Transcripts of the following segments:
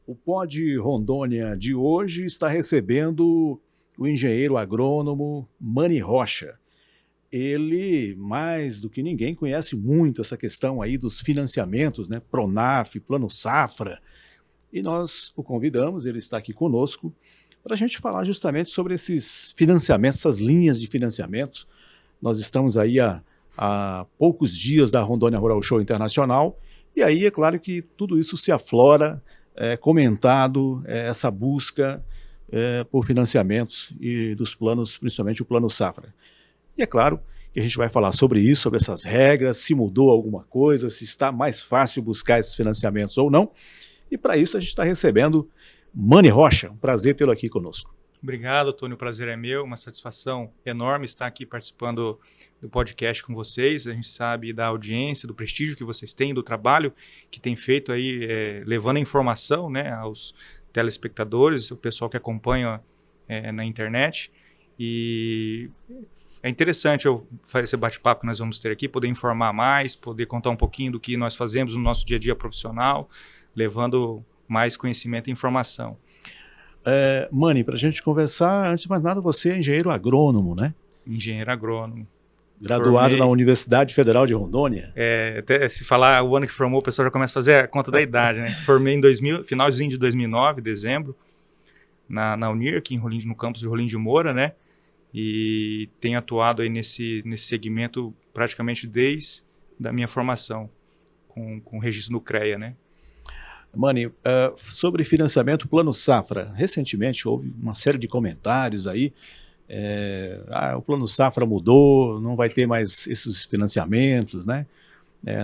O Pod Rondônia de hoje está recebendo o engenheiro agrônomo Mani Rocha. Ele, mais do que ninguém, conhece muito essa questão aí dos financiamentos, né? Pronaf, Plano Safra. E nós o convidamos, ele está aqui conosco, para a gente falar justamente sobre esses financiamentos, essas linhas de financiamentos. Nós estamos aí há poucos dias da Rondônia Rural Show Internacional, e aí é claro que tudo isso se aflora, comentado, essa busca por financiamentos e dos planos, principalmente o Plano Safra. E é claro que a gente vai falar sobre isso, sobre essas regras, se mudou alguma coisa, se está mais fácil buscar esses financiamentos ou não. E para isso a gente está recebendo Mani Rocha. Um prazer tê-lo aqui conosco. Obrigado, Tony. O prazer é meu. Uma satisfação enorme estar aqui participando do podcast com vocês. A gente sabe da audiência, do prestígio que vocês têm, do trabalho que tem feito aí, levando a informação, né, aos telespectadores, o pessoal que acompanha na internet. E é interessante eu fazer esse bate-papo que nós vamos ter aqui, poder informar mais, poder contar um pouquinho do que nós fazemos no nosso dia a dia profissional, levando mais conhecimento e informação. Mani, para a gente conversar, antes de mais nada, você é engenheiro agrônomo, né? Engenheiro agrônomo. Graduado na Universidade Federal de Rondônia. Até se falar o ano que formou, o pessoal já começa a fazer a conta da idade, né? Formei em finalzinho de 2009, dezembro, na Unir, aqui no campus de Rolim de Moura, né? E tenho atuado aí nesse segmento praticamente desde a minha formação, com registro no CREA, né? Mani, sobre financiamento Plano Safra, recentemente houve uma série de comentários aí, o Plano Safra mudou, não vai ter mais esses financiamentos, né?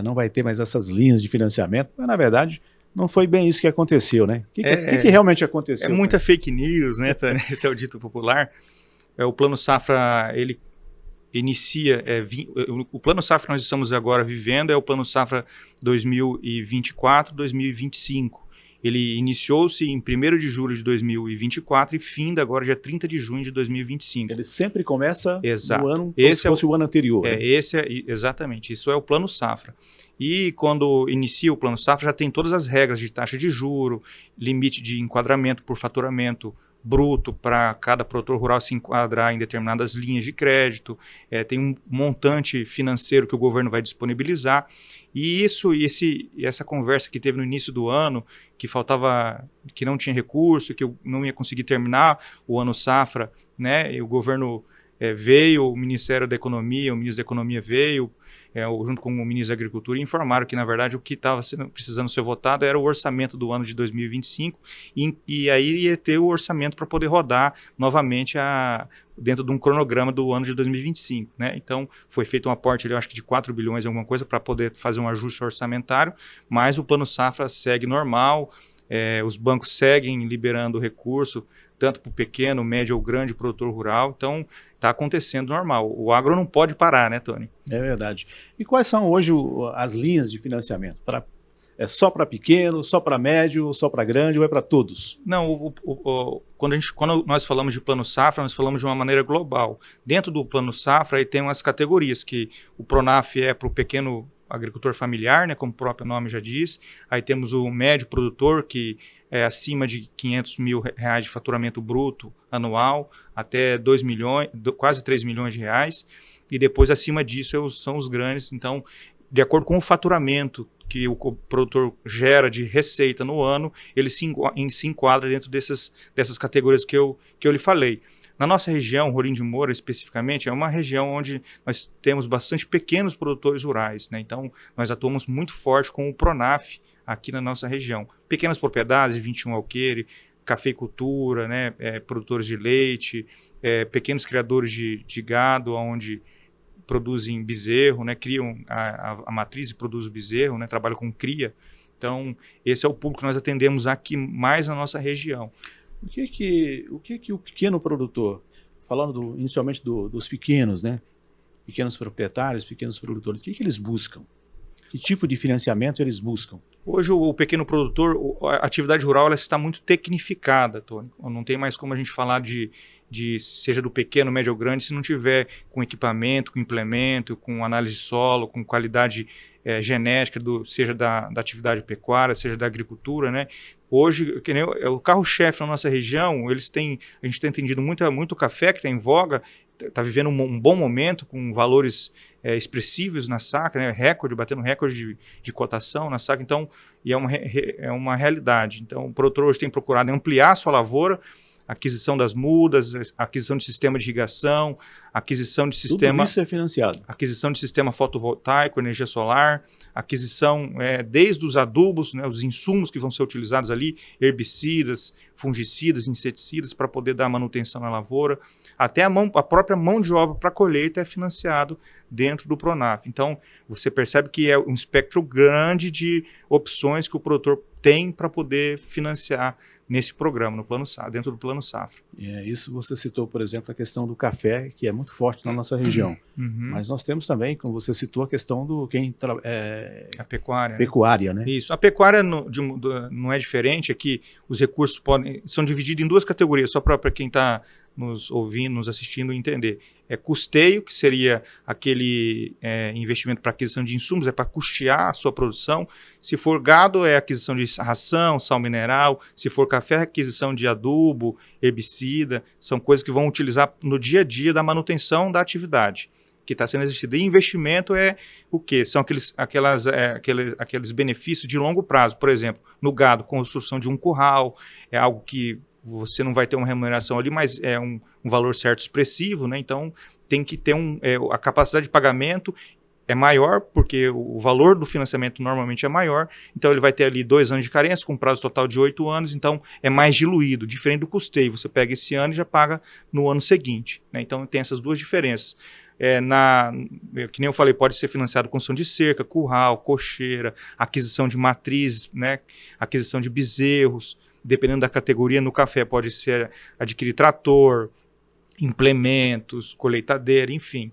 Não vai ter mais essas linhas de financiamento, mas na verdade não foi bem isso que aconteceu, né? O que realmente aconteceu? É muita fake news, né? Esse é o dito popular. O Plano Safra, ele inicia, o Plano Safra que nós estamos agora vivendo é o Plano Safra 2024-2025. Ele iniciou-se em 1º de julho de 2024 e finda agora dia 30 de junho de 2025. Ele sempre começa no ano como se fosse o ano anterior. Né? Exatamente, isso é o Plano Safra. E quando inicia o Plano Safra já tem todas as regras de taxa de juro, limite de enquadramento por faturamento bruto para cada produtor rural se enquadrar em determinadas linhas de crédito, tem um montante financeiro que o governo vai disponibilizar, e essa conversa que teve no início do ano, que não tinha recurso, que eu não ia conseguir terminar o ano safra, né? E o governo veio, o Ministério da Economia, o ministro da Economia veio, junto com o ministro da Agricultura, e informaram que, na verdade, o que estava precisando ser votado era o orçamento do ano de 2025, e aí ia ter o orçamento para poder rodar novamente dentro de um cronograma do ano de 2025. Né? Então, foi feito um aporte, eu acho que de 4 bilhões, alguma coisa, para poder fazer um ajuste orçamentário, mas o Plano Safra segue normal, os bancos seguem liberando recurso, tanto para o pequeno, médio ou grande produtor rural, então está acontecendo normal. O agro não pode parar, né, Tony? É verdade. E quais são hoje as linhas de financiamento? É só para pequeno, só para médio, só para grande ou é para todos? Não, quando nós falamos de Plano Safra, nós falamos de uma maneira global. Dentro do Plano Safra aí tem umas categorias, que o Pronaf é para o pequeno agricultor familiar, né, como o próprio nome já diz. Aí temos o médio produtor, que é acima de R$500 mil de faturamento bruto anual, até 2 milhões, quase 3 milhões de reais. E depois, acima disso, são os grandes. Então, de acordo com o faturamento que o produtor gera de receita no ano, ele se enquadra dentro dessas categorias que eu lhe falei. Na nossa região, Rolim de Moura especificamente, é uma região onde nós temos bastante pequenos produtores rurais, né? Então, nós atuamos muito forte com o Pronaf aqui na nossa região. Pequenas propriedades de 21 alqueire, cafeicultura, né? Produtores de leite, pequenos criadores de gado, onde produzem bezerro, né? Criam a matriz e produzem o bezerro, né? Trabalham com cria. Então, esse é o público que nós atendemos aqui mais na nossa região. O que o pequeno produtor, falando inicialmente dos pequenos, né? Pequenos proprietários, pequenos produtores, o que eles buscam? Que tipo de financiamento eles buscam? Hoje o pequeno produtor, a atividade rural ela está muito tecnificada, Tony. Não tem mais como a gente falar de seja do pequeno, médio ou grande, se não tiver com equipamento, com implemento, com análise de solo, com qualidade genética, seja da atividade pecuária, seja da agricultura, né? Hoje, que nem o carro-chefe na nossa região, a gente tem entendido muito café que está em voga, está vivendo um bom momento, com valores expressivos na safra, né? Batendo recorde de cotação na safra, então, e é uma realidade. Então, o produtor hoje tem procurado ampliar a sua lavoura, aquisição das mudas, aquisição de sistema de irrigação, aquisição de sistema... Tudo isso é financiado. Aquisição de sistema fotovoltaico, energia solar, aquisição desde os adubos, né, os insumos que vão ser utilizados ali, herbicidas, fungicidas, inseticidas, para poder dar manutenção na lavoura, até a própria mão de obra para colheita é financiado dentro do Pronaf. Então, você percebe que é um espectro grande de opções que o produtor tem para poder financiar nesse programa, dentro do Plano Safra. Isso você citou, por exemplo, a questão do café, que é muito forte na nossa região. Mas nós temos também, como você citou, a questão do a pecuária. Pecuária, né? Isso. A pecuária não é diferente, é que os recursos são divididos em duas categorias, só para quem está nos ouvindo, nos assistindo entender. Custeio, que seria aquele investimento para aquisição de insumos, para custear a sua produção. Se for gado, é aquisição de ração, sal mineral. Se for café, aquisição de adubo, herbicida. São coisas que vão utilizar no dia a dia da manutenção da atividade que está sendo exercida. E investimento é o quê? São aqueles benefícios de longo prazo. Por exemplo, no gado, construção de um curral, é algo que você não vai ter uma remuneração ali, mas é um valor certo expressivo, né? Então tem que ter a capacidade de pagamento é maior, porque o valor do financiamento normalmente é maior, então ele vai ter ali 2 anos de carência, com prazo total de 8 anos, então é mais diluído, diferente do custeio, você pega esse ano e já paga no ano seguinte, né? Então tem essas duas diferenças. Que nem eu falei, pode ser financiado construção de cerca, curral, cocheira, aquisição de matrizes, né? Aquisição de bezerros. Dependendo da categoria, no café pode ser adquirir trator, implementos, colheitadeira, enfim,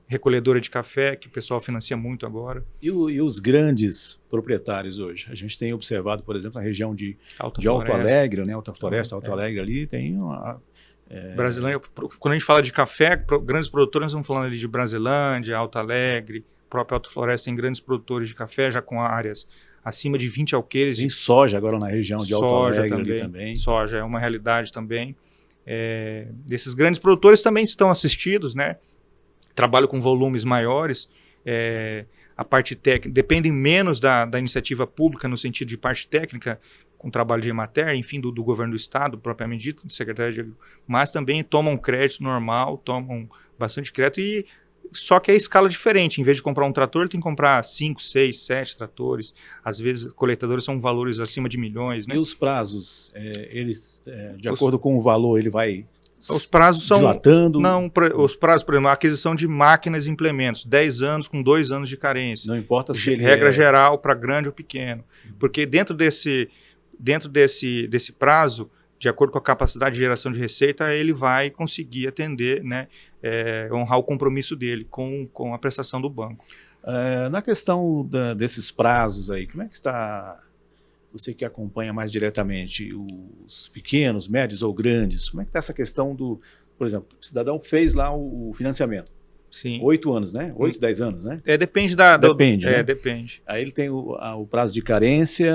recolhedora de café, que o pessoal financia muito agora. E os grandes proprietários hoje? A gente tem observado, por exemplo, na região de Alto Alegre, né? Alta Floresta, Alto Alegre ali, tem uma... Brasilândia, quando a gente fala de café, grandes produtores, nós estamos falando ali de Brasilândia, Alto Alegre, próprio Alta Floresta tem grandes produtores de café, já com áreas acima de 20 alqueires. Tem soja agora na região de Alto Alegre também. Soja é uma realidade também. Esses grandes produtores também estão assistidos, né? Trabalham com volumes maiores. A parte técnica dependem menos da iniciativa pública no sentido de parte técnica, com trabalho de Emater, enfim, do governo do estado, propriamente dito, do secretário de Agricultura, mas também tomam crédito normal, tomam bastante crédito, só que é a escala diferente. Em vez de comprar um trator, ele tem que comprar 5, 6, 7 tratores. Às vezes, coletadores são valores acima de milhões, né? E os prazos, de acordo com o valor, ele vai... Os prazos são... dilatando? Não, os prazos, por exemplo, a aquisição de máquinas e implementos, 10 anos com 2 anos de carência. Não importa se ele regra geral para grande ou pequeno. Porque dentro desse prazo, de acordo com a capacidade de geração de receita, ele vai conseguir atender, né, honrar o compromisso dele com a prestação do banco. Na questão desses prazos aí, como é que está, você que acompanha mais diretamente, os pequenos, médios ou grandes, como é que está essa questão por exemplo, o cidadão fez lá o financiamento. Sim. 8 anos, né? 8, 10 anos, né? Depende Depende, né? Depende. Aí ele tem o prazo de carência,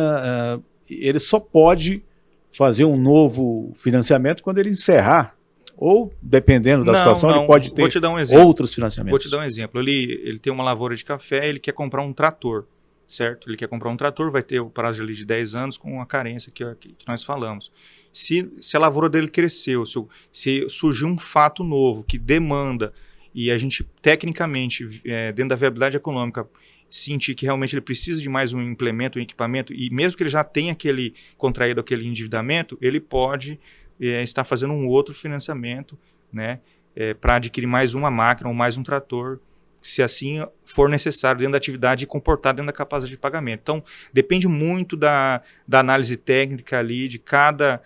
ele só pode fazer um novo financiamento quando ele encerrar, ou dependendo da situação, ele pode ter outros financiamentos. Vou te dar um exemplo. Ele tem uma lavoura de café, ele quer comprar um trator, certo? Ele quer comprar um trator, vai ter o prazo ali de 10 anos com a carência que nós falamos. Se a lavoura dele cresceu, se surgiu um fato novo que demanda, e a gente tecnicamente, dentro da viabilidade econômica, sentir que realmente ele precisa de mais um implemento, um equipamento, e mesmo que ele já tenha contraído aquele endividamento, ele pode estar fazendo um outro financiamento, né, para adquirir mais uma máquina ou mais um trator, se assim for necessário dentro da atividade e comportar dentro da capacidade de pagamento. Então, depende muito da análise técnica ali de cada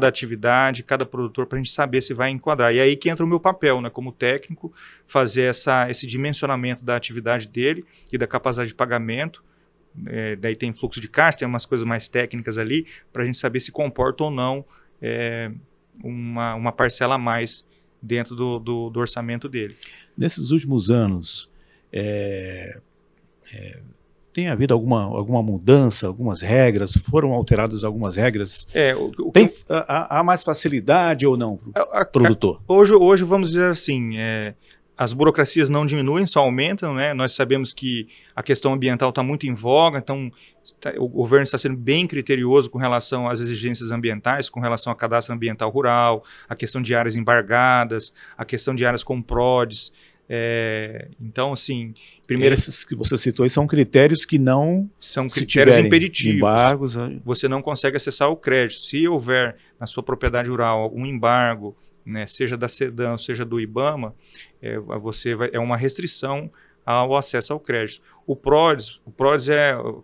atividade, cada produtor, para a gente saber se vai enquadrar. E aí que entra o meu papel, né, como técnico, fazer esse dimensionamento da atividade dele e da capacidade de pagamento. Daí tem fluxo de caixa, tem umas coisas mais técnicas ali, para a gente saber se comporta ou não uma parcela a mais dentro do orçamento dele. Nesses últimos anos, tem havido alguma mudança, algumas regras? Foram alteradas algumas regras? Há mais facilidade ou não para o produtor? Hoje, vamos dizer assim, as burocracias não diminuem, só aumentam, né? Nós sabemos que a questão ambiental está muito em voga, então o governo está sendo bem criterioso com relação às exigências ambientais, com relação ao cadastro ambiental rural, a questão de áreas embargadas, a questão de áreas com PRODES. Então, assim, primeiro... Esses que você citou aí são critérios que não... São critérios impeditivos. Embargos... Você não consegue acessar o crédito. Se houver na sua propriedade rural algum embargo, né, seja da SEDAM, seja do IBAMA, é uma restrição ao acesso ao crédito. O PRODES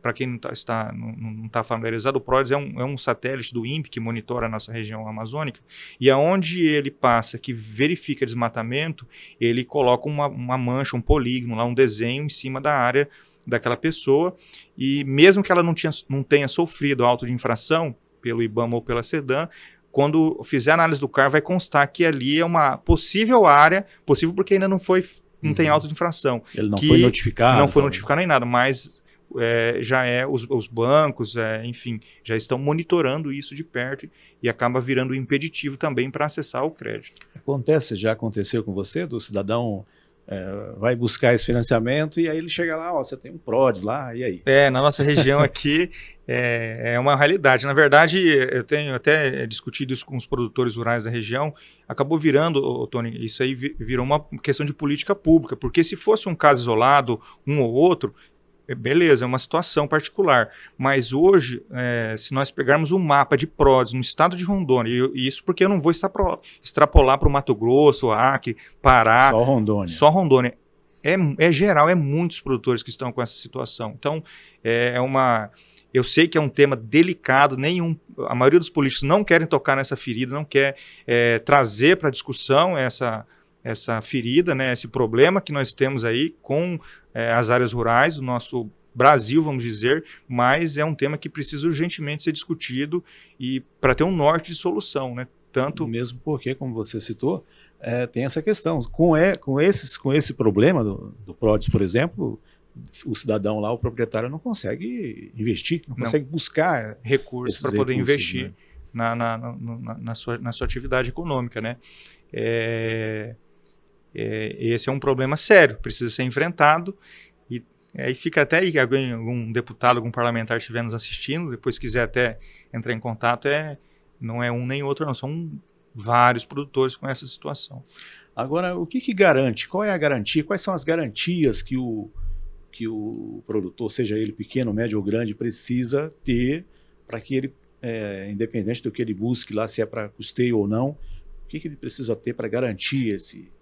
para quem não está familiarizado, o PRODES é um satélite do INPE que monitora a nossa região amazônica, e aonde ele passa, que verifica desmatamento, ele coloca uma mancha, um polígono, lá, um desenho em cima da área daquela pessoa, e mesmo que ela não tenha sofrido auto de infração pelo IBAMA ou pela SEDAM, quando fizer a análise do CAR, vai constar que ali é uma possível área, possível porque ainda não tem auto de infração. Ele não foi notificado. Não foi notificado nem nada, mas os bancos, enfim, já estão monitorando isso de perto e acaba virando impeditivo também para acessar o crédito. Já aconteceu com você, do cidadão vai buscar esse financiamento e aí ele chega lá, você tem um PRODES lá, e aí? Na nossa região aqui é uma realidade. Na verdade, eu tenho até discutido isso com os produtores rurais da região, acabou virando, Tony, isso aí virou uma questão de política pública, porque se fosse um caso isolado, um ou outro, beleza, é uma situação particular, mas hoje, se nós pegarmos um mapa de PRODES no estado de Rondônia, e isso porque eu não vou extrapolar para o Mato Grosso, Acre, Pará... Só Rondônia. É geral, muitos produtores que estão com essa situação. Então, eu sei que é um tema delicado, a maioria dos políticos não querem tocar nessa ferida, não quer trazer para a discussão essa ferida, né, esse problema que nós temos aí com as áreas rurais do nosso Brasil, vamos dizer, mas é um tema que precisa urgentemente ser discutido e para ter um norte de solução, né? Mesmo porque, como você citou, tem essa questão. Com esse problema do PRODES, por exemplo, o cidadão lá, o proprietário, não consegue investir, não consegue buscar recursos para poder investir, né, na sua atividade econômica, né? Esse é um problema sério, precisa ser enfrentado, e aí fica até aí, algum deputado, algum parlamentar estiver nos assistindo, depois quiser até entrar em contato, não é um nem outro não, são vários produtores com essa situação. Agora, o que garante? Qual é a garantia? Quais são as garantias que o produtor, seja ele pequeno, médio ou grande, precisa ter para que ele, independente do que ele busque lá, se é para custeio ou não, o que ele precisa ter para garantir esse...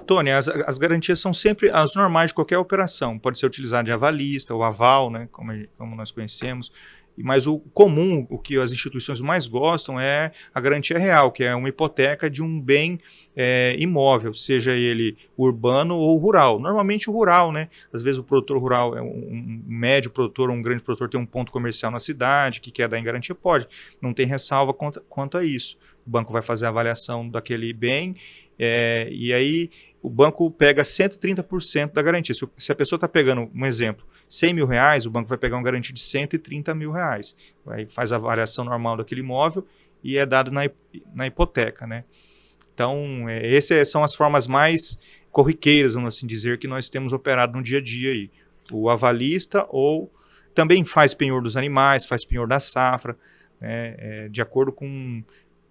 Tony, as garantias são sempre as normais de qualquer operação. Pode ser utilizado de avalista ou aval, né, como nós conhecemos. Mas o comum, o que as instituições mais gostam é a garantia real, que é uma hipoteca de um bem imóvel, seja ele urbano ou rural. Normalmente o rural, né? Às vezes o produtor rural, um médio produtor ou um grande produtor tem um ponto comercial na cidade que quer dar em garantia, pode. Não tem ressalva quanto a isso. O banco vai fazer a avaliação daquele bem e aí o banco pega 130% da garantia. Se a pessoa está pegando, um exemplo, R$100 mil, o banco vai pegar uma garantia de R$130 mil. Aí faz a avaliação normal daquele imóvel e é dado na hipoteca, né? Então, essas são as formas mais corriqueiras, vamos assim dizer, que nós temos operado no dia a dia aí. O avalista ou também faz penhor dos animais, faz penhor da safra, né, de acordo com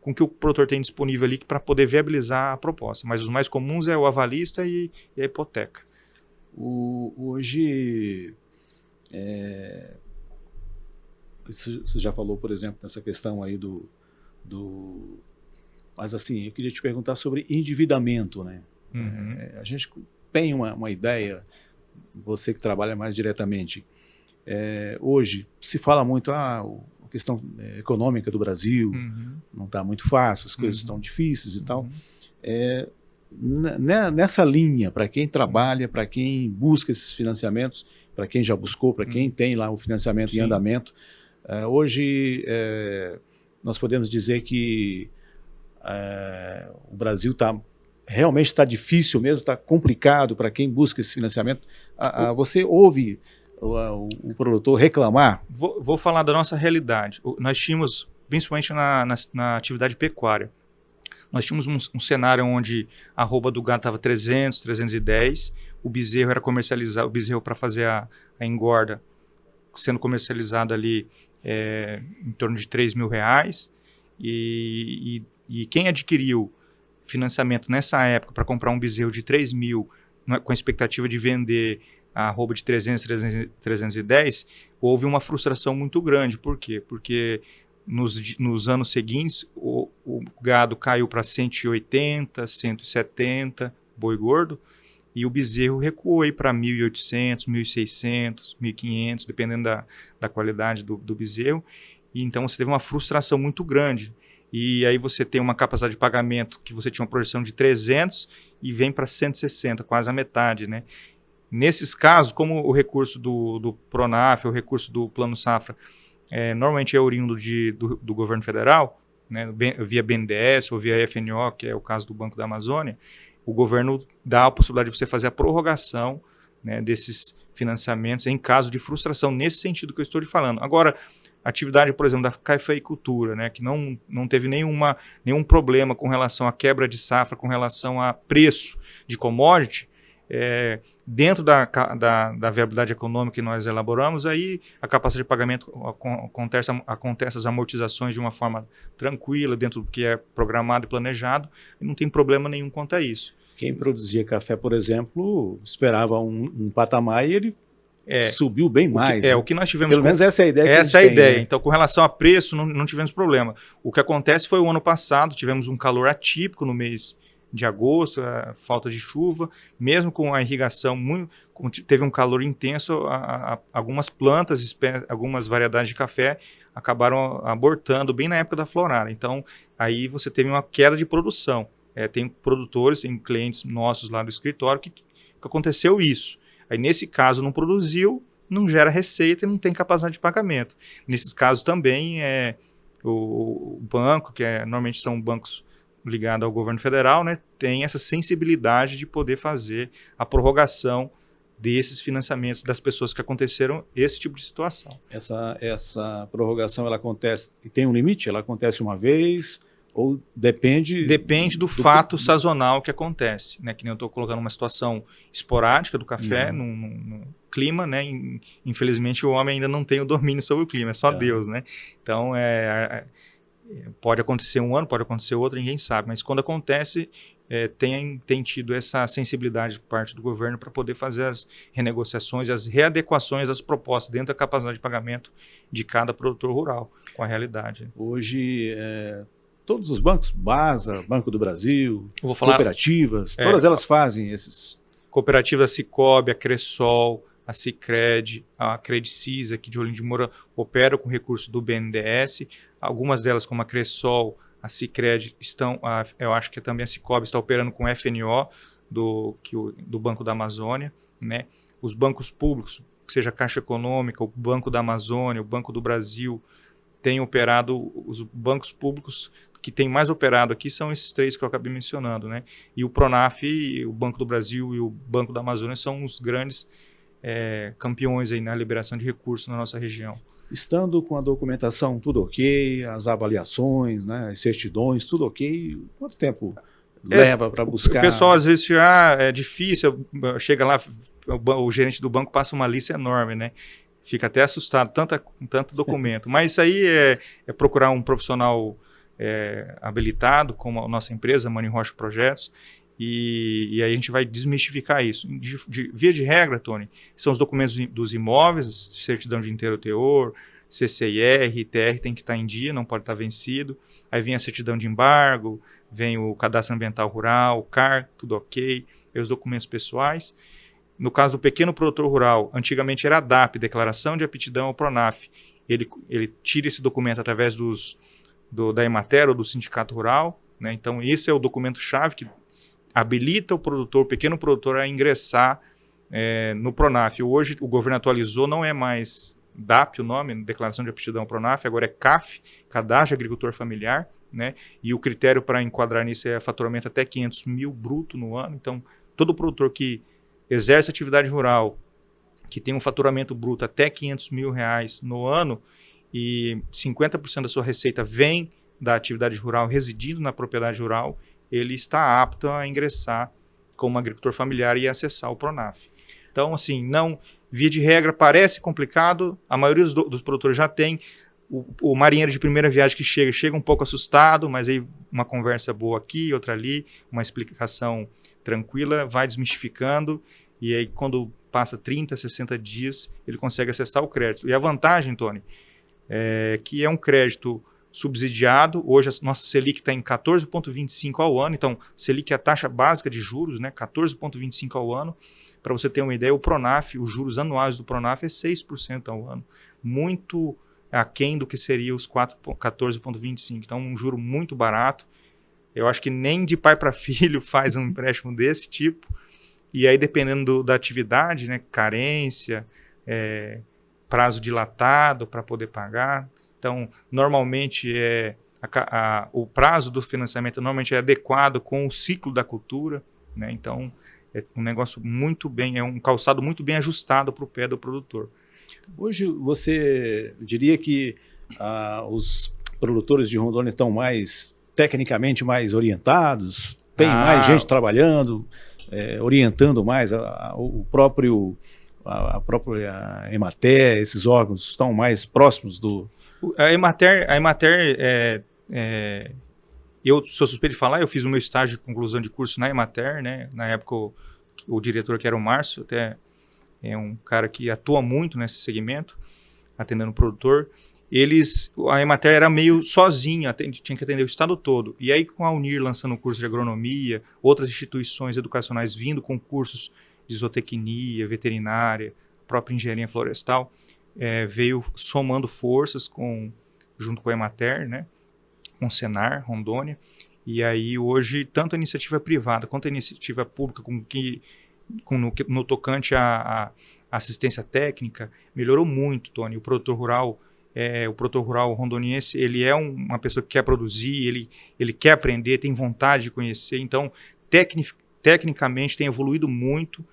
o que o produtor tem disponível ali para poder viabilizar a proposta. Mas os mais comuns é o avalista e a hipoteca. Hoje, você já falou, por exemplo, nessa questão aí mas assim, eu queria te perguntar sobre endividamento, né? Uhum. A gente tem uma ideia, você que trabalha mais diretamente, hoje se fala muito, a questão econômica do Brasil não está muito fácil, as coisas estão difíceis e tal. Nessa linha, para quem trabalha, para quem busca esses financiamentos, para quem já buscou, para quem tem lá o financiamento em andamento, hoje nós podemos dizer que O Brasil realmente está difícil mesmo, está complicado para quem busca esse financiamento. Você ouve o produtor reclamar? Vou falar da nossa realidade. Nós tínhamos, principalmente na atividade pecuária, nós tínhamos um cenário onde a arroba do gado estava 300, 310, o bezerro era comercializado, o bezerro para fazer a engorda, sendo comercializado ali em torno de R$3.000, e quem adquiriu financiamento nessa época para comprar um bezerro de 3.000, com a expectativa de vender a arroba de 300, 310, houve uma frustração muito grande. Por quê? Porque nos anos seguintes, o gado caiu para 180, 170, boi gordo, e o bezerro recuou para 1.800, 1.600, 1.500, dependendo da qualidade do bezerro. E então você teve uma frustração muito grande. E aí você tem uma capacidade de pagamento que você tinha uma projeção de 300 e vem para 160, quase a metade, né? Nesses casos, como o recurso do Pronaf, o recurso do Plano Safra, normalmente é oriundo do governo federal, né, via BNDES ou via FNO, que é o caso do Banco da Amazônia, o governo dá a possibilidade de você fazer a prorrogação, né, desses financiamentos em caso de frustração, nesse sentido que eu estou lhe falando. Agora, a atividade, por exemplo, da cafeicultura, né, que não teve nenhum problema com relação à quebra de safra, com relação a preço de commodity, dentro da viabilidade econômica que nós elaboramos, aí a capacidade de pagamento acontece as amortizações de uma forma tranquila, dentro do que é programado e planejado, e não tem problema nenhum quanto a isso. Quem produzia café, por exemplo, esperava um patamar e ele subiu bem mais. O que nós tivemos... Pelo menos essa é a ideia que essa é a ideia. Né? Então, com relação a preço, não tivemos problema. O que acontece foi o ano passado, tivemos um calor atípico no mês de agosto, falta de chuva, mesmo com a irrigação, teve um calor intenso, algumas plantas, algumas variedades de café acabaram abortando bem na época da florada. Então, aí você teve uma queda de produção. Tem produtores, tem clientes nossos lá do escritório que aconteceu isso. Aí, nesse caso, não produziu, não gera receita e não tem capacidade de pagamento. Nesses casos também, o banco, que normalmente são bancos ligado ao governo federal, né, tem essa sensibilidade de poder fazer a prorrogação desses financiamentos das pessoas que aconteceram esse tipo de situação. Essa prorrogação, ela acontece, e tem um limite? Ela acontece uma vez ou depende... Depende do fato sazonal que acontece, né, que nem eu estou colocando uma situação esporádica do café, num clima, né, infelizmente o homem ainda não tem o domínio sobre o clima, é só Deus, né, então pode acontecer um ano, pode acontecer outro, ninguém sabe. Mas quando acontece, tem tido essa sensibilidade por parte do governo para poder fazer as renegociações, as readequações das propostas dentro da capacidade de pagamento de cada produtor rural com a realidade. Hoje, todos os bancos, Basa, Banco do Brasil, cooperativas, todas elas fazem esses... Cooperativa Sicobi, a Cressol, a Sicredi, a Credicis, aqui de Olinda de Moura, operam com recurso do BNDES. Algumas delas, como a Cressol, a Sicredi, eu acho que também a Sicobi está operando com FNO, do Banco da Amazônia, né? Os bancos públicos, seja a Caixa Econômica, o Banco da Amazônia, o Banco do Brasil, têm operado. Os bancos públicos que têm mais operado aqui são esses três que eu acabei mencionando, né? E o Pronaf, o Banco do Brasil e o Banco da Amazônia são os grandes campeões aí na liberação de recursos na nossa região. Estando com a documentação tudo ok, as avaliações, né, as certidões, tudo ok, quanto tempo leva para buscar? O pessoal às vezes fica, é difícil, chega lá, o gerente do banco passa uma lista enorme, né? Fica até assustado, tanto documento. Mas isso aí é procurar um profissional habilitado, como a nossa empresa, Mani Rocha Projetos, e aí a gente vai desmistificar isso. Via de regra, Tony, são os documentos dos imóveis, certidão de inteiro teor, CCIR, ITR tem que estar em dia, não pode estar vencido. Aí vem a certidão de embargo, vem o cadastro ambiental rural, o CAR, tudo ok, e os documentos pessoais. No caso do pequeno produtor rural, antigamente era a DAP, Declaração de Aptidão ao Pronaf. Ele tira esse documento através da Emater ou do Sindicato Rural, né? Então esse é o documento-chave que habilita o pequeno produtor a ingressar no Pronaf. Hoje o governo atualizou, não é mais DAP o nome, Declaração de Aptidão ao Pronaf, agora é CAF, Cadastro de Agricultor Familiar, né? E o critério para enquadrar nisso é faturamento até 500 mil bruto no ano. Então, todo produtor que exerce atividade rural, que tem um faturamento bruto até 500 mil reais no ano e 50% da sua receita vem da atividade rural, residindo na propriedade rural, ele está apto a ingressar como agricultor familiar e acessar o Pronaf. Então, assim, não, via de regra, parece complicado, a maioria dos produtores já tem. O marinheiro de primeira viagem que chega um pouco assustado, mas aí uma conversa boa aqui, outra ali, uma explicação tranquila, vai desmistificando, e aí quando passa 30, 60 dias, ele consegue acessar o crédito. E a vantagem, Tony, é que é um crédito subsidiado. Hoje a nossa Selic está em 14,25 ao ano, então Selic é a taxa básica de juros, né? 14,25 ao ano. Para você ter uma ideia, o Pronaf, os juros anuais do Pronaf é 6% ao ano, muito aquém do que seria os 14,25. Então, um juro muito barato. Eu acho que nem de pai para filho faz um empréstimo desse tipo. E aí, dependendo da atividade, né, carência, prazo dilatado para poder pagar. Então, normalmente o prazo do financiamento normalmente é adequado com o ciclo da cultura, né? Então, é um negócio muito bem, é um calçado muito bem ajustado para o pé do produtor. Hoje você diria que os produtores de Rondônia estão tecnicamente mais orientados, tem mais gente trabalhando, orientando mais a própria Emater, esses órgãos estão mais próximos do... A Emater eu sou suspeito de falar, eu fiz o meu estágio de conclusão de curso na Emater, né? Na época o diretor, que era o Márcio, até é um cara que atua muito nesse segmento, atendendo o produtor. A Emater era meio sozinha, tinha que atender o estado todo. E aí, com a Unir lançando o curso de agronomia, outras instituições educacionais vindo com cursos de zootecnia, veterinária, própria engenharia florestal, veio somando forças junto com a Emater, né, com o Senar, Rondônia. E aí, hoje, tanto a iniciativa privada quanto a iniciativa pública, no tocante à assistência técnica, melhorou muito, Tony. O produtor rural rondoniense, ele é uma pessoa que quer produzir, ele quer aprender, tem vontade de conhecer. Então, tecnicamente, tem evoluído muito,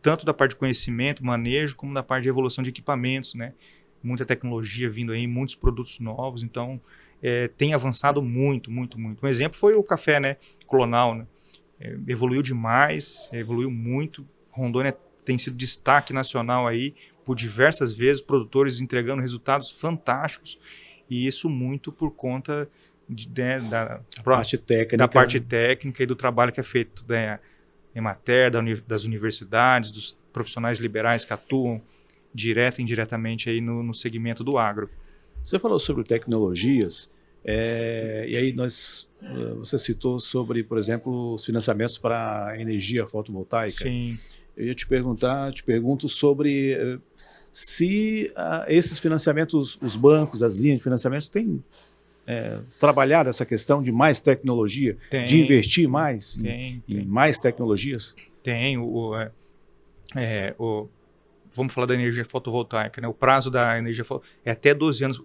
tanto da parte de conhecimento, manejo, como da parte de evolução de equipamentos, né? Muita tecnologia vindo aí, muitos produtos novos. Então, tem avançado muito, muito, muito. Um exemplo foi o café, né, clonal, né? Evoluiu demais, evoluiu muito. Rondônia tem sido destaque nacional aí por diversas vezes, produtores entregando resultados fantásticos, e isso muito por conta da parte técnica e do trabalho que é feito da Emater, das universidades, dos profissionais liberais que atuam direto e indiretamente aí no segmento do agro. Você falou sobre tecnologias, e aí você citou sobre, por exemplo, os financiamentos para energia fotovoltaica. Sim. Eu ia te pergunto sobre se esses financiamentos, os bancos, as linhas de financiamentos têm trabalhado essa questão de mais tecnologia, de investir mais em mais tecnologias? Tem. Vamos falar da energia fotovoltaica, né? O prazo da energia é até 12 anos,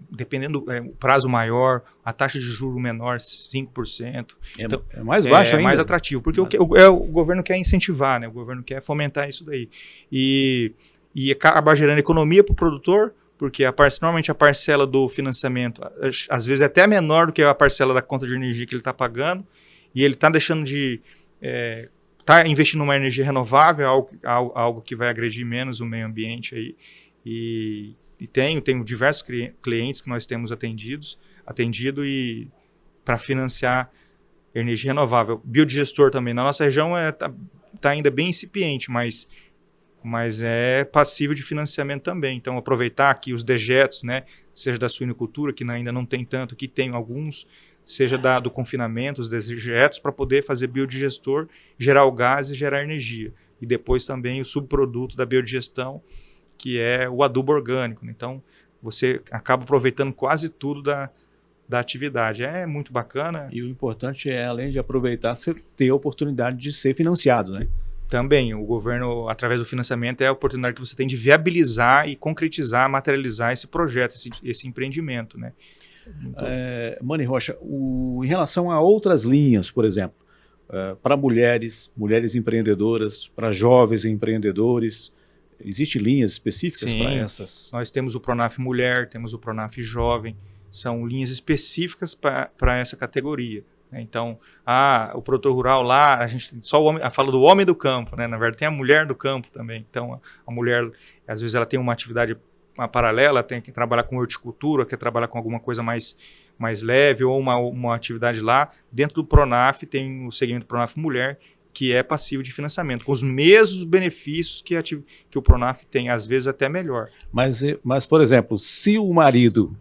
dependendo o prazo maior, a taxa de juros menor, 5%. Então, é mais baixo ainda? É mais atrativo, porque o governo quer incentivar, né? O governo quer fomentar isso daí. E acaba gerando economia para o produtor, porque normalmente a parcela do financiamento, às vezes é até menor do que a parcela da conta de energia que ele está pagando, e ele está deixando de... está investindo numa energia renovável, algo que vai agredir menos o meio ambiente aí. E tenho diversos clientes que nós temos atendido e para financiar energia renovável. Biodigestor também. Na nossa região tá ainda bem incipiente, mas é passível de financiamento também. Então, aproveitar aqui os dejetos, né, seja da suinocultura, que ainda não tem tanto, que tem alguns, seja do confinamento, os dejetos, para poder fazer biodigestor, gerar o gás e gerar energia. E depois também o subproduto da biodigestão, que é o adubo orgânico. Então, você acaba aproveitando quase tudo da atividade. É muito bacana. E o importante é, além de aproveitar, você ter a oportunidade de ser financiado, né? Também, o governo, através do financiamento, é a oportunidade que você tem de viabilizar e concretizar, materializar esse projeto, esse empreendimento, né? Mani Rocha, em relação a outras linhas, por exemplo, para mulheres empreendedoras, para jovens empreendedores, existem linhas específicas para essas? Nós temos o Pronaf Mulher, temos o Pronaf Jovem, são linhas específicas para essa categoria. Então, o produtor rural lá, a gente só fala do homem do campo, né? Na verdade tem a mulher do campo também. Então, a mulher, às vezes ela tem uma atividade paralela, tem que trabalhar com horticultura, quer trabalhar com alguma coisa mais leve, ou uma atividade lá. Dentro do Pronaf tem o segmento Pronaf Mulher, que é passivo de financiamento, com os mesmos benefícios que o Pronaf tem, às vezes até melhor. Mas, por exemplo, se o marido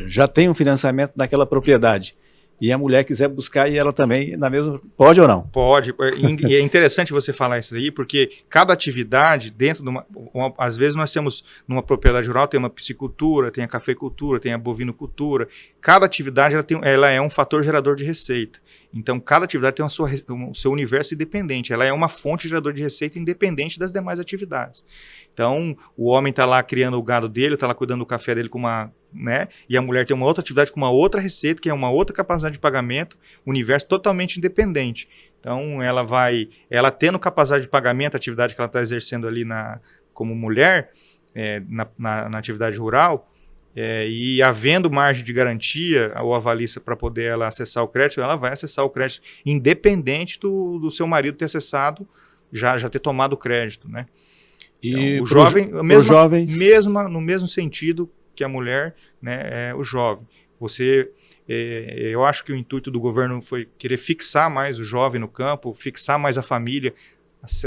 já tem um financiamento naquela propriedade e a mulher quiser buscar e ela também na mesma, pode ou não? Pode, e é interessante você falar isso aí, porque cada atividade dentro de às vezes nós temos numa propriedade rural, tem uma piscicultura, tem a cafeicultura, tem a bovinocultura, cada atividade ela é um fator gerador de receita. Então, cada atividade tem o seu universo independente. Ela é uma fonte geradora de receita independente das demais atividades. Então, o homem está lá criando o gado dele, está lá cuidando do café dele e a mulher tem uma outra atividade com uma outra receita, que é uma outra capacidade de pagamento, universo totalmente independente. Então, ela tendo capacidade de pagamento, a atividade que ela está exercendo ali como mulher, na atividade rural, e havendo margem de garantia ou avalista para poder ela acessar o crédito, ela vai acessar o crédito, independente do seu marido ter acessado, já ter tomado o crédito, né? E então, o jovem, no mesmo sentido que a mulher, né, é o jovem. Eu acho que o intuito do governo foi querer fixar mais o jovem no campo, fixar mais a família,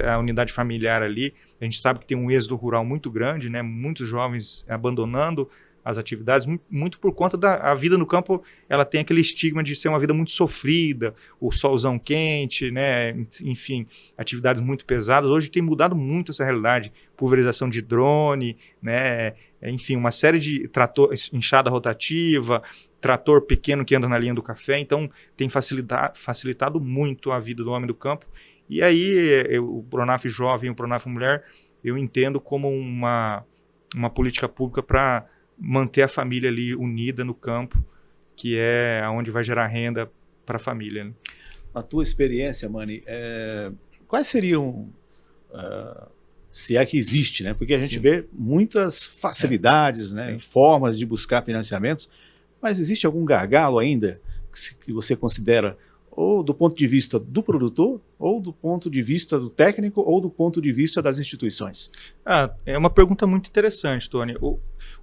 a unidade familiar ali. A gente sabe que tem um êxodo rural muito grande, né? Muitos jovens abandonando as atividades, muito por conta a vida no campo, ela tem aquele estigma de ser uma vida muito sofrida, o solzão quente, né? Enfim, atividades muito pesadas. Hoje tem mudado muito essa realidade, pulverização de drone, né? Enfim, uma série de enxada rotativa, trator pequeno que anda na linha do café, então tem facilitado muito a vida do homem do campo. E aí o Pronaf Jovem e o Pronaf Mulher, eu entendo como uma política pública para manter a família ali unida no campo, que é onde vai gerar renda para a família. Né? Na tua experiência, Mani, quais seriam, se é que existe, né? Porque a gente vê muitas facilidades, né? Formas de buscar financiamentos, mas existe algum gargalo ainda que você considera, ou do ponto de vista do produtor, ou do ponto de vista do técnico, ou do ponto de vista das instituições? É uma pergunta muito interessante, Tony.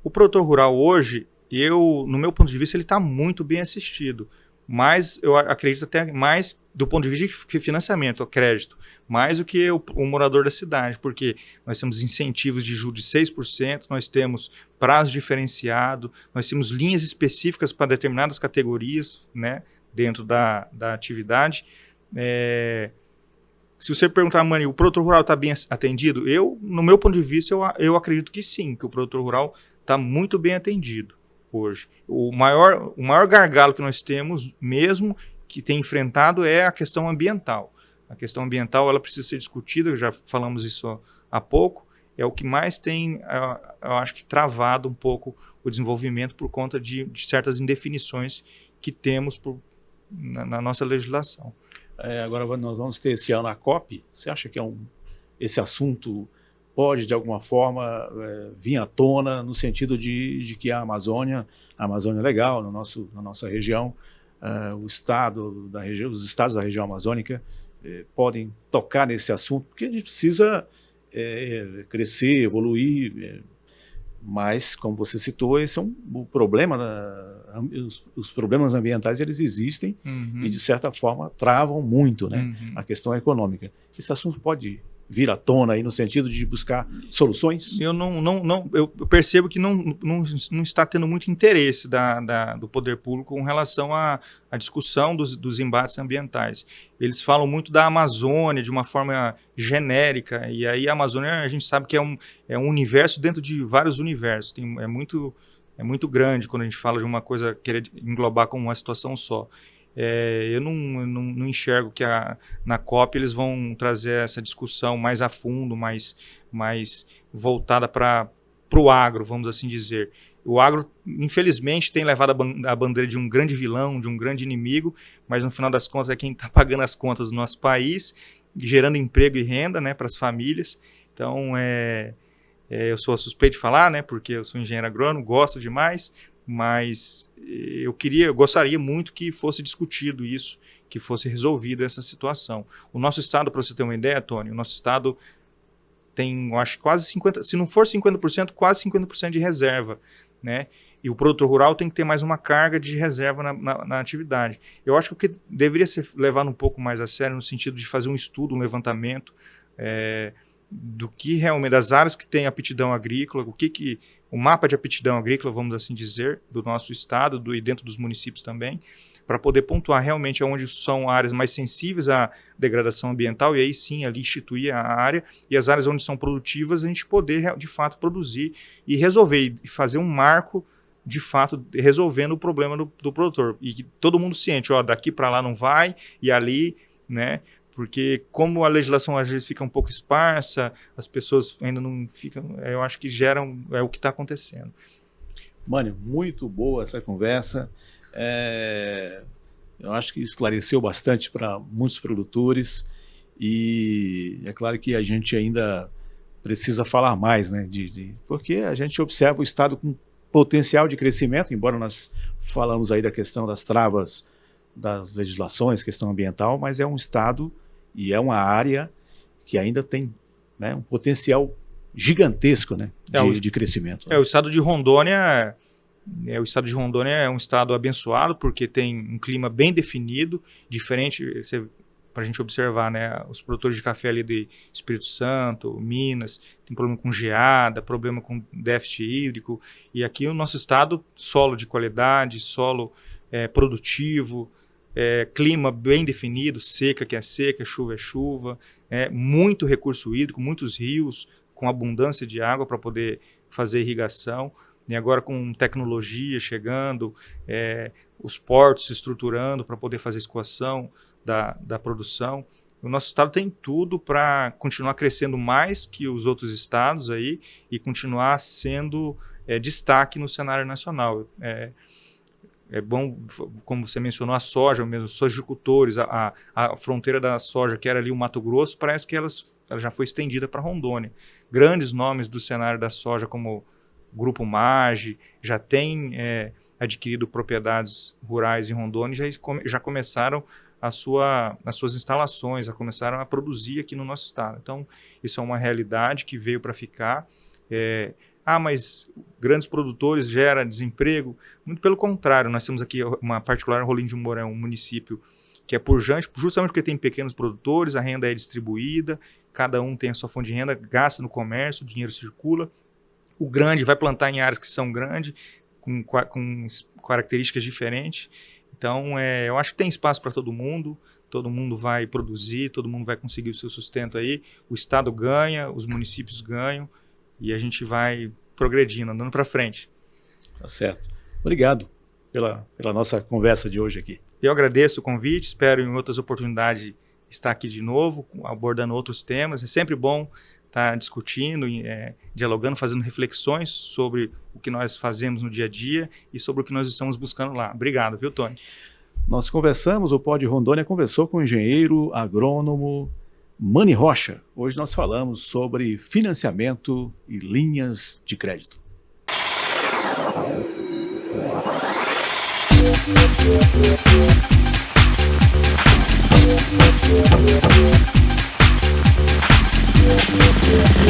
O produtor rural hoje, no meu ponto de vista, ele está muito bem assistido. Mas eu acredito até mais do ponto de vista de financiamento, crédito, mais do que o morador da cidade, porque nós temos incentivos de juros de 6%, nós temos prazo diferenciado, nós temos linhas específicas para determinadas categorias, né, dentro da atividade. Se você perguntar, Mani, o produtor rural está bem atendido? No meu ponto de vista, eu acredito que sim, que o produtor rural está muito bem atendido hoje. O maior gargalo que nós temos, mesmo que tem enfrentado, é a questão ambiental. A questão ambiental ela precisa ser discutida, já falamos isso há pouco, é o que mais tem, eu acho que, travado um pouco o desenvolvimento por conta de certas indefinições que temos na nossa legislação. Agora nós vamos ter esse ano a COP. Você acha que esse assunto pode, de alguma forma, vir à tona no sentido de que a Amazônia é legal na nossa região, os estados da região amazônica podem tocar nesse assunto, porque a gente precisa crescer, evoluir, mas, como você citou, esse é o problema, os problemas ambientais eles existem e, de certa forma, travam muito, né, a questão econômica. Esse assunto pode vir à tona aí no sentido de buscar soluções? Eu percebo que não está tendo muito interesse do poder público com relação à discussão dos embates ambientais. Eles falam muito da Amazônia de uma forma genérica, e aí a Amazônia a gente sabe que é um universo dentro de vários universos. É muito grande quando a gente fala de uma coisa querer englobar como uma situação só. Eu não enxergo que na COP eles vão trazer essa discussão mais a fundo, mais voltada para o agro, vamos assim dizer. O agro, infelizmente, tem levado a bandeira de um grande vilão, de um grande inimigo, mas no final das contas é quem está pagando as contas do nosso país, gerando emprego e renda, né, para as famílias. Então, eu sou suspeito de falar, né, porque eu sou engenheiro agrônomo, gosto demais, mas eu gostaria muito que fosse discutido isso, que fosse resolvido essa situação. O nosso estado, para você ter uma ideia, Tony, o nosso estado tem, eu acho, quase 50%, se não for 50%, quase 50% de reserva, né? E o produtor rural tem que ter mais uma carga de reserva na atividade. Eu acho que o que deveria ser levado um pouco mais a sério, no sentido de fazer um estudo, um levantamento do que realmente, das áreas que têm aptidão agrícola, o mapa de aptidão agrícola, vamos assim dizer, do nosso estado e dentro dos municípios também, para poder pontuar realmente onde são áreas mais sensíveis à degradação ambiental e aí sim ali instituir a área, e as áreas onde são produtivas a gente poder de fato produzir e resolver, e fazer um marco de fato resolvendo o problema do produtor, e que todo mundo ciente, daqui para lá não vai, e ali, né, porque como a legislação às vezes fica um pouco esparsa, as pessoas ainda não ficam, eu acho que geram, é o que está acontecendo. Mânio, muito boa essa conversa. Eu acho que esclareceu bastante para muitos produtores e é claro que a gente ainda precisa falar mais, né, porque a gente observa o estado com potencial de crescimento, embora nós falamos aí da questão das travas das legislações, questão ambiental, mas é um estado e é uma área que ainda tem, né, um potencial gigantesco, né, de crescimento. O estado de Rondônia... O estado de Rondônia é um estado abençoado porque tem um clima bem definido, diferente, para a gente observar, né, os produtores de café ali de Espírito Santo, Minas, tem problema com geada, problema com déficit hídrico, e aqui o nosso estado, solo de qualidade, solo produtivo, clima bem definido, seca que é seca, chuva é chuva, muito recurso hídrico, muitos rios com abundância de água para poder fazer irrigação. E agora com tecnologia chegando, os portos se estruturando para poder fazer escoação da produção. O nosso estado tem tudo para continuar crescendo mais que os outros estados aí e continuar sendo destaque no cenário nacional. É bom, como você mencionou, a soja, mesmo os sojicultores, a fronteira da soja, que era ali o Mato Grosso, parece que ela já foi estendida para Rondônia. Grandes nomes do cenário da soja, como Grupo Mage, já tem adquirido propriedades rurais em Rondônia e já começaram as suas instalações, já começaram a produzir aqui no nosso estado. Então, isso é uma realidade que veio para ficar. Mas grandes produtores geram desemprego? Muito pelo contrário, nós temos aqui uma particular, Rolim de Mourão, um município que é pujante, justamente porque tem pequenos produtores, a renda é distribuída, cada um tem a sua fonte de renda, gasta no comércio, o dinheiro circula. O grande vai plantar em áreas que são grandes, com características diferentes. Então, eu acho que tem espaço para todo mundo vai produzir, todo mundo vai conseguir o seu sustento aí, o estado ganha, os municípios ganham, e a gente vai progredindo, andando para frente. Tá certo. Obrigado pela nossa conversa de hoje aqui. Eu agradeço o convite, espero em outras oportunidades estar aqui de novo, abordando outros temas. É sempre bom estar discutindo, dialogando, fazendo reflexões sobre o que nós fazemos no dia a dia e sobre o que nós estamos buscando lá. Obrigado, viu, Tony? Nós conversamos, o Pod Rondônia conversou com o engenheiro agrônomo Mani Rocha. Hoje nós falamos sobre financiamento e linhas de crédito. Yeah.